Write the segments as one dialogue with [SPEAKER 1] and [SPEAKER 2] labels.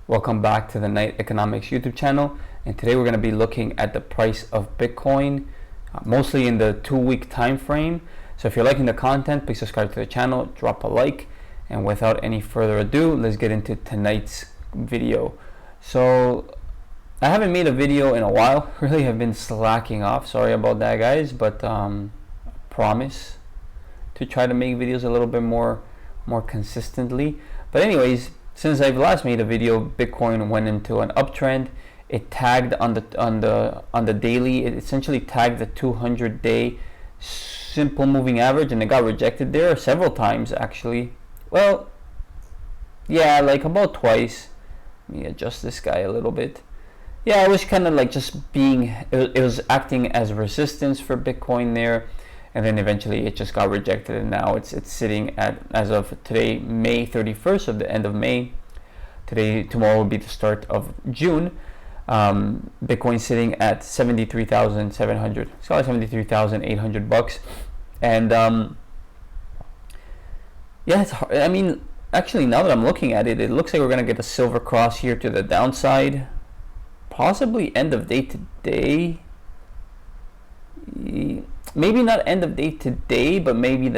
[SPEAKER 1] Welcome back to the NITE Economics YouTube channel, and today we're going to be looking at the price of Bitcoin, mostly in the 2-week time frame. So if you're liking the content, please subscribe to the channel, drop a like, and without any further ado, let's get into tonight's video. So I haven't made a video in a while, really have been slacking off, sorry about that guys, but promise to try to make videos a little bit more consistently. But anyways, since I've last made a video, Bitcoin went into an uptrend. It tagged on the daily. It essentially tagged the 200-day simple moving average, and it got rejected there several times actually. Well, yeah, like about twice. Let me adjust this guy a little bit. Yeah, it was kind of like just being. It was acting as resistance for Bitcoin there. And then eventually it just got rejected, and now it's sitting at, as of today, May 31st, of the end of May. Tomorrow will be the start of June. Bitcoin sitting at 73,700. It's got $73,800, and yeah, it's hard. I mean, actually, now that I'm looking at it, it looks like we're gonna get a silver cross here to the downside, possibly end of day today. Maybe not end of day today, but maybe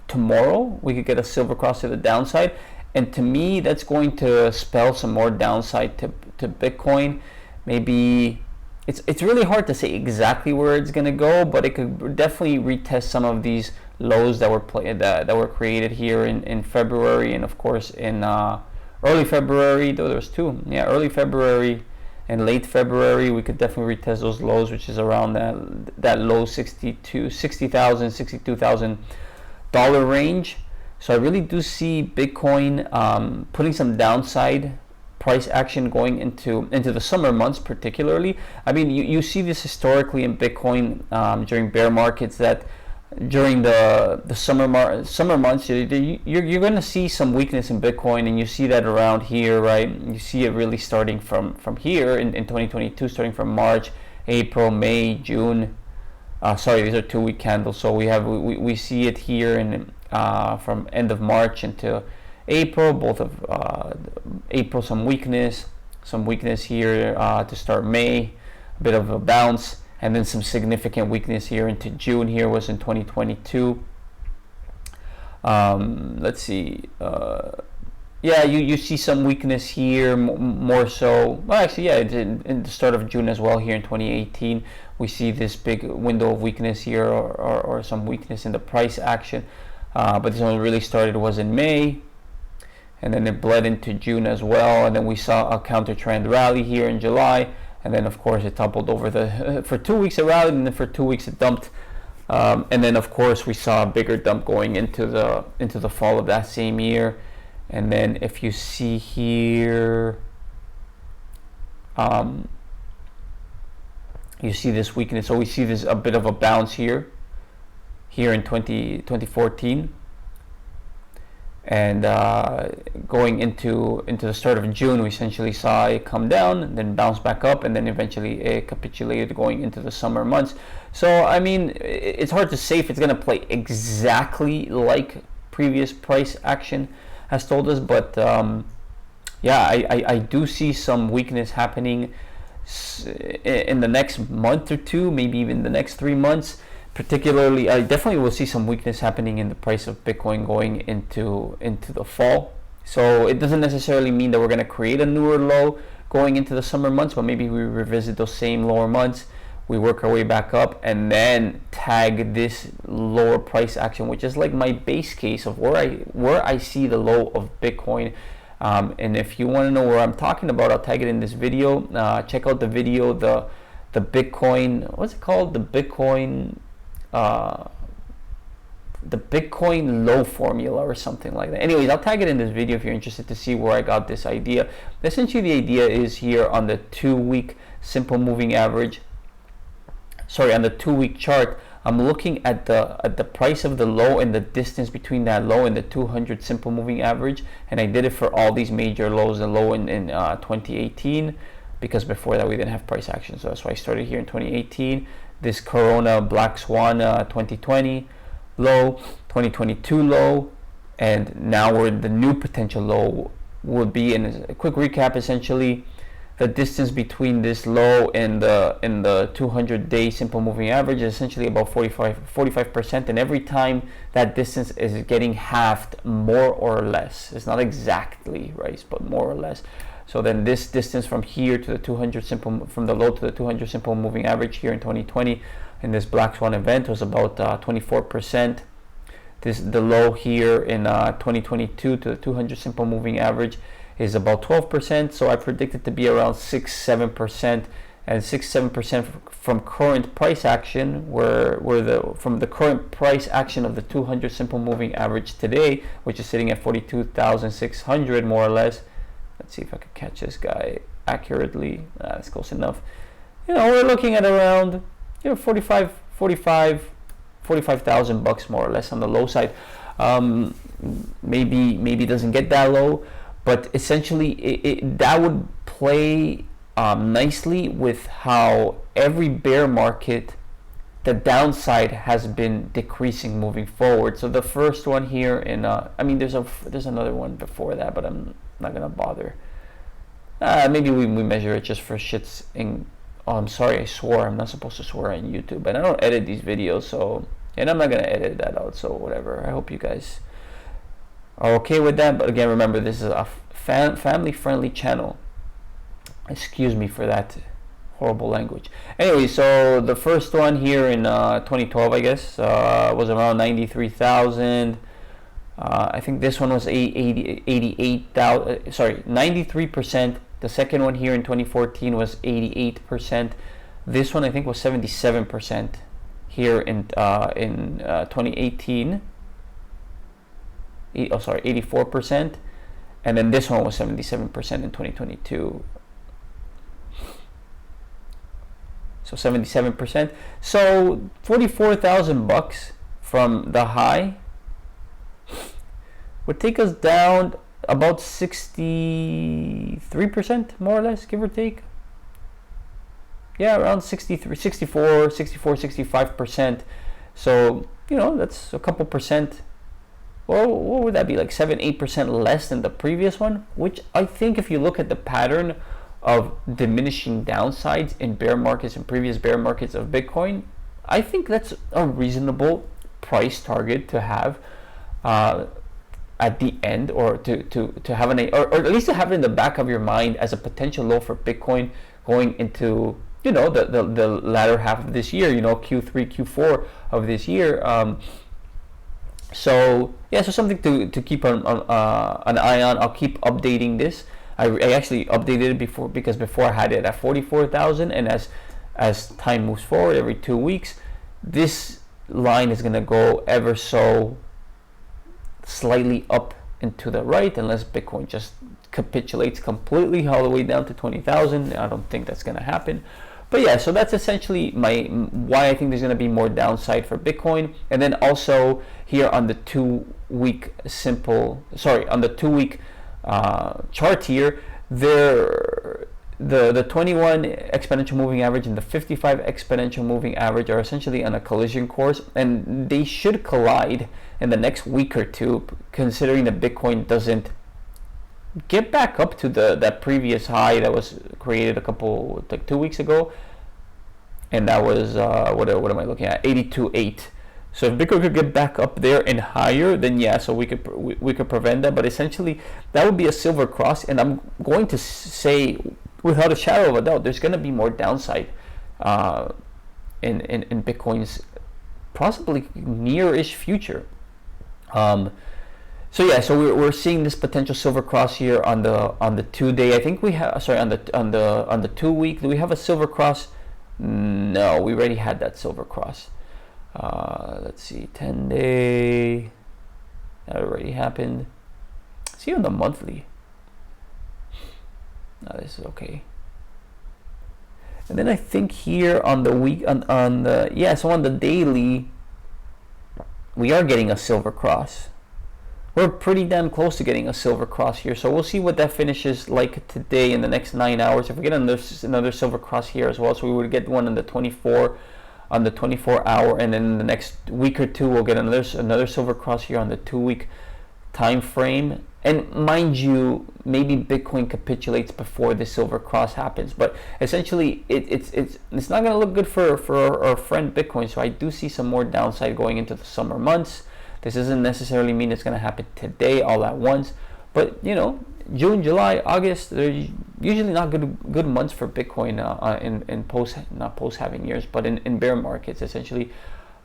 [SPEAKER 1] tomorrow we could get a silver cross to the downside, and to me that's going to spell some more downside to Bitcoin. Maybe it's really hard to say exactly where it's going to go, but it could definitely retest some of these lows that were created here in February, and of course in early February. Though there's two, yeah, early February and late February. We could definitely retest those lows, which is around that low $62,000 range. So I really do see Bitcoin putting some downside price action going into the summer months, particularly. I mean, you see this historically in Bitcoin during bear markets, that during the summer months, you're going to see some weakness in Bitcoin, and you see that around here, right? You see it really starting from here in 2022, starting from March, April, May, June. Sorry, these are 2-week candles. So we see it here in from end of March into April. Both of April, some weakness here to start May, a bit of a bounce. And then some significant weakness here into June. Here was in 2022. Let's see. Yeah, you see some weakness here, more so. Well, actually, yeah, in the start of June as well. Here in 2018, we see this big window of weakness here, or some weakness in the price action. But this one really started was in May, and then it bled into June as well. And then we saw a counter trend rally here in July. And then, of course, it toppled over for 2 weeks it rallied, and then for 2 weeks it dumped. And then, of course, we saw a bigger dump going into the fall of that same year. And then, if you see here, you see this weakness. So we see this a bit of a bounce here in 2014. And going into the start of June, we essentially saw it come down and then bounce back up, and then eventually it capitulated going into the summer months. So I mean, it's hard to say if it's going to play exactly like previous price action has told us, but yeah, I do see some weakness happening in the next month or two, maybe even the next 3 months. Particularly, I definitely will see some weakness happening in the price of Bitcoin going into the fall. So it doesn't necessarily mean that we're going to create a newer low going into the summer months, but maybe we revisit those same lower months, we work our way back up, and then tag this lower price action, which is like my base case of where I see the low of Bitcoin. And if you want to know where I'm talking about, I'll tag it in this video. Check out the video, the Bitcoin, what's it called? The Bitcoin low formula or something like that. Anyways, I'll tag it in this video if you're interested to see where I got this idea. Essentially, the idea is here on the 2-week simple moving average. Sorry, on the 2-week chart, I'm looking at the price of the low and the distance between that low and the 200 simple moving average, and I did it for all these major lows. The low in 2018, because before that we didn't have price action, so that's why I started here in 2018. This Corona Black Swan 2020 low, 2022 low, and now we're in the new potential low would be, in a quick recap, essentially the distance between this low and the 200-day simple moving average is essentially about 45%, and every time that distance is getting halved, more or less. It's not exactly right, but more or less. So then this distance from here to the 200 simple, from the low to the 200 simple moving average here in 2020 in this black swan event was about 24%. The low here in 2022 to the 200 simple moving average is about 12%. So I predict it to be around 6-7%, and 6-7% from current price action, from the current price action of the 200 simple moving average today, which is sitting at 42,600 more or less. Let's see if I can catch this guy accurately. That's close enough. We're looking at around 45,000 bucks more or less on the low side. Maybe doesn't get that low, but essentially that would play nicely with how every bear market, the downside has been decreasing moving forward. So the first one here in there's another one before that, but I'm not gonna bother. Maybe we measure it just for shits. Oh, I'm sorry, I swore. I'm not supposed to swear on YouTube, and I don't edit these videos, and I'm not gonna edit that out. So whatever. I hope you guys are okay with that. But again, remember, this is a family-friendly channel. Excuse me for that horrible language. Anyway, so the first one here in 2012, I guess, was around 93,000. I think this one was 88,000. Sorry, 93%. The second one here in 2014 was 88%. This one I think was 77% here in 2018. 84%. And then this one was 77% in 2022. So 77%. So 44,000 bucks from the high would take us down about 63% more or less, give or take. Yeah, around 65%. So that's a couple percent. Well, what would that be, like 7-8% less than the previous one? Which I think, if you look at the pattern of diminishing downsides in bear markets and previous bear markets of Bitcoin, I think that's a reasonable price target to have at the end, or to have or at least to have it in the back of your mind as a potential low for Bitcoin going into the latter half of this year, Q3, Q4 of this year. So something to keep an eye on. I'll keep updating this. I actually updated it before, because before I had it at 44,000, and as time moves forward, every 2 weeks, this line is going to go ever so slightly up and to the right, unless Bitcoin just capitulates completely all the way down to 20,000. I don't think that's going to happen. But yeah, so that's essentially why I think there's going to be more downside for Bitcoin. And then also here on the 2 week chart here, the 21 exponential moving average and the 55 exponential moving average are essentially on a collision course, and they should collide in the next week or two, considering that Bitcoin doesn't get back up to that previous high that was created 2 weeks ago, and that was what am I looking at, 82.8. So if Bitcoin could get back up there and higher, then yeah, so we could prevent that. But essentially, that would be a silver cross, and I'm going to say, without a shadow of a doubt, there's going to be more downside in Bitcoin's possibly near-ish future. So we're seeing this potential silver cross here on the 2 day. I think we have, on the 2 week. Do we have a silver cross? No, we already had that silver cross. Let's see, 10 day. That already happened. See on the monthly. No, this is okay. And then I think here on the week, on the daily, we are getting a silver cross. We're pretty damn close to getting a silver cross here. So we'll see what that finishes like today in the next 9 hours. If we get another silver cross here as well, so we would get one on the 24 hour, and then in the next week or two we'll get another silver cross here on the 2 week time frame, and mind you, maybe Bitcoin capitulates before the silver cross happens, but essentially it's not going to look good for our friend Bitcoin. So I do see some more downside going into the summer months. This doesn't necessarily mean it's going to happen today all at once, but you know, June, July, August, they're usually not good months for Bitcoin in not post halving years, but in bear markets, essentially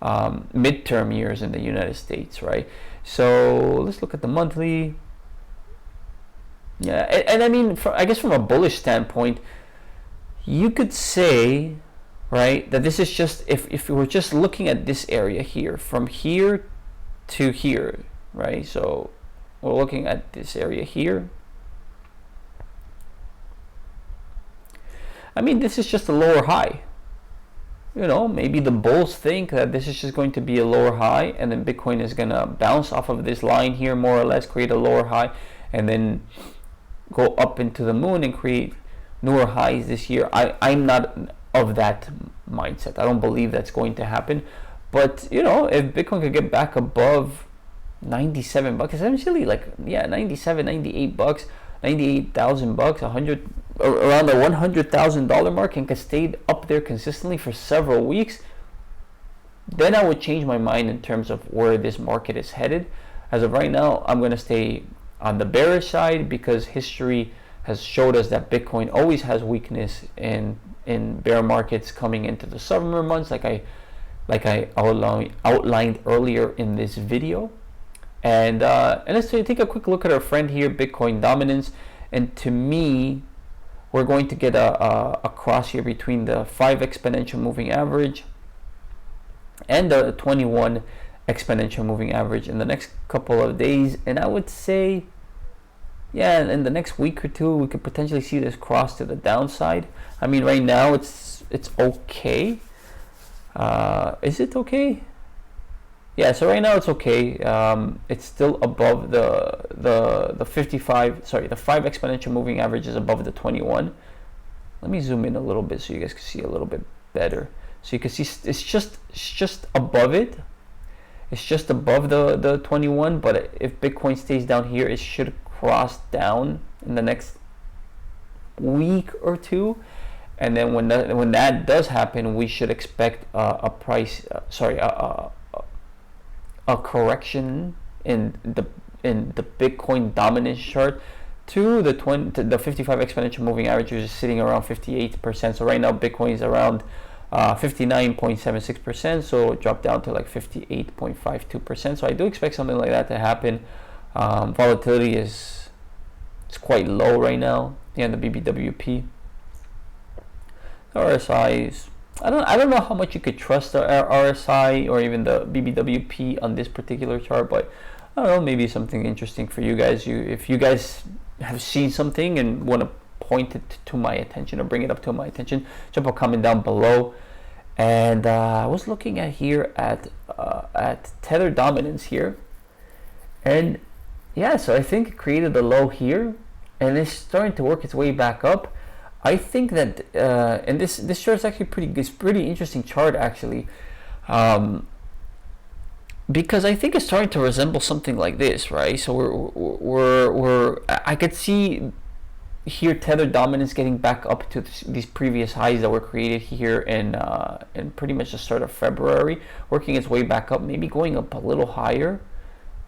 [SPEAKER 1] midterm years in the United States, right? So let's look at the monthly. Yeah, and I mean, I guess from a bullish standpoint, you could say, right, that this is just, if we're just looking at this area here, from here to here, right? So we're looking at this area here. I mean, this is just a lower high. You know, maybe the bulls think that this is just going to be a lower high, and then Bitcoin is going to bounce off of this line here, more or less, create a lower high, and then go up into the moon and create newer highs this year. I'm not of that mindset. I don't believe that's going to happen. But, you know, if Bitcoin could get back above 97 bucks, essentially, like, yeah, 97, 98 bucks, 98,000 bucks, 100, around the $100,000 mark, and could stay up there consistently for several weeks, then I would change my mind in terms of where this market is headed. As of right now, I'm going to stay on the bearish side, because history has showed us that Bitcoin always has weakness in bear markets coming into the summer months, like I outlined earlier in this video. And let's take a quick look at our friend here, Bitcoin dominance. And to me, we're going to get a cross here between the 5 exponential moving average and the 21 exponential moving average in the next couple of days. And I would say, yeah, in the next week or two, we could potentially see this cross to the downside. I mean, right now it's okay. Is it okay? Yeah, so right now it's okay. It's still above the 55. Sorry, the 5 exponential moving average is above the 21. Let me zoom in a little bit so you guys can see a little bit better. So you can see it's just above it. It's just above the 21. But if Bitcoin stays down here, it should cross down in the next week or two. And then when that does happen, we should expect a correction in the Bitcoin dominance chart to the 55 exponential moving average, which is sitting around 58%. So right now Bitcoin is around 59.76%, so it dropped down to like 58.52%. So I do expect something like that to happen. Volatility is quite low right now. Yeah, the BBWP, RSIs. I don't know how much you could trust the RSI or even the BBWP on this particular chart, but I don't know, maybe something interesting for you guys. If you guys have seen something and want to point it to my attention or bring it up to my attention, drop a comment down below. And I was looking at here at tether dominance here, and yeah, so I think it created a low here, and it's starting to work its way back up. I think that, and this chart is actually pretty interesting chart actually, because I think it's starting to resemble something like this, right? So I could see here tether dominance getting back up to these previous highs that were created here in pretty much the start of February, working its way back up, maybe going up a little higher,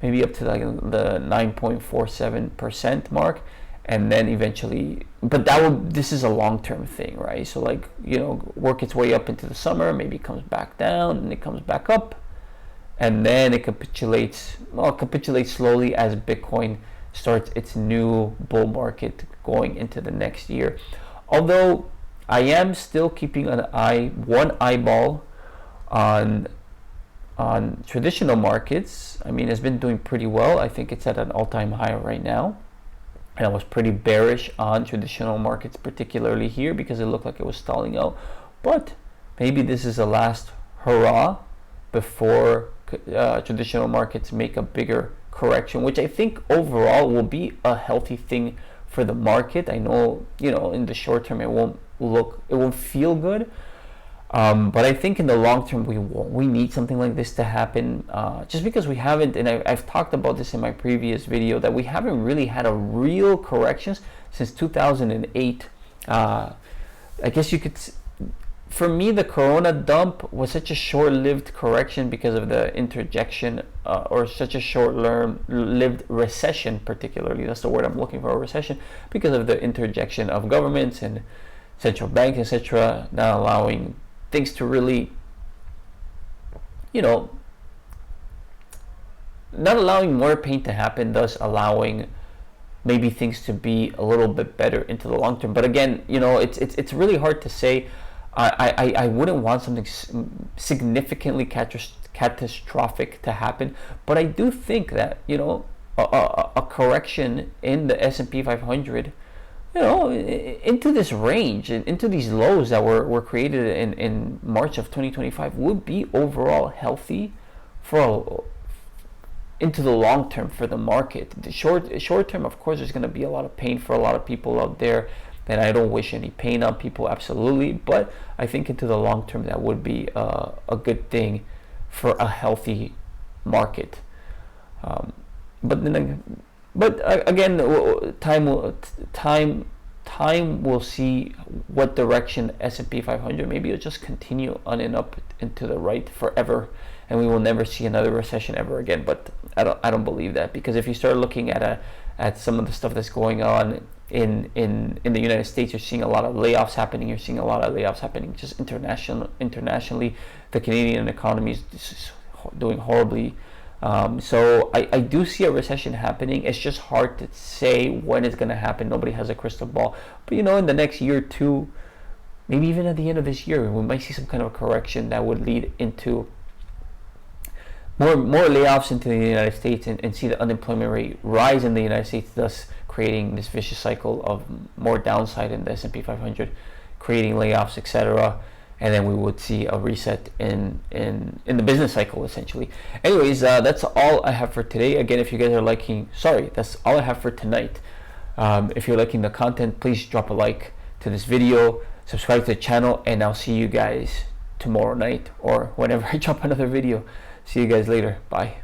[SPEAKER 1] maybe up to like the 9.47% mark. And then eventually, but this is a long-term thing, right? So like, you know, work its way up into the summer, maybe it comes back down and it comes back up, and then it capitulates slowly as Bitcoin starts its new bull market going into the next year. Although I am still keeping one eyeball on traditional markets. I mean, it's been doing pretty well. I think it's at an all-time high right now. And I was pretty bearish on traditional markets, particularly here, because it looked like it was stalling out. But maybe this is a last hurrah before traditional markets make a bigger correction, which I think overall will be a healthy thing for the market. I know, you know, in the short term it won't feel good. But I think in the long term we need something like this to happen, just because we haven't, and I've talked about this in my previous video, that we haven't really had a real corrections since 2008. I guess you could, for me, the Corona dump was such a short-lived correction because of the interjection, or such a short-lived recession, particularly. That's the word I'm looking for, a recession, because of the interjection of governments and central banks, etc., not allowing things to really, not allowing more pain to happen, thus allowing maybe things to be a little bit better into the long term. But again, it's really hard to say. I wouldn't want something significantly catastrophic to happen, but I do think that a correction in the S&P 500, into this range, into these lows that were created in March of 2025, would be overall healthy into the long term for the market. The short term, of course, there's going to be a lot of pain for a lot of people out there, and I don't wish any pain on people, absolutely. But I think into the long term, that would be a good thing for a healthy market. But again, time will see what direction S&P 500. Maybe it'll just continue on and up into the right forever, and we will never see another recession ever again. But I don't believe that, because if you start looking at some of the stuff that's going on in the United States, you're seeing a lot of layoffs happening. You're seeing a lot of layoffs happening just internationally. The Canadian economy is doing horribly. So I do see a recession happening. It's just hard to say when it's going to happen. Nobody has a crystal ball. But in the next year or two, maybe even at the end of this year, we might see some kind of a correction that would lead into more layoffs into the United States, and see the unemployment rate rise in the United States, thus creating this vicious cycle of more downside in the S&P 500, creating layoffs, etc. And then we would see a reset in the business cycle, essentially. Anyways, that's all I have for today. Again, if you guys are that's all I have for tonight. If you're liking the content, please drop a like to this video, subscribe to the channel, and I'll see you guys tomorrow night or whenever I drop another video. See you guys later. Bye.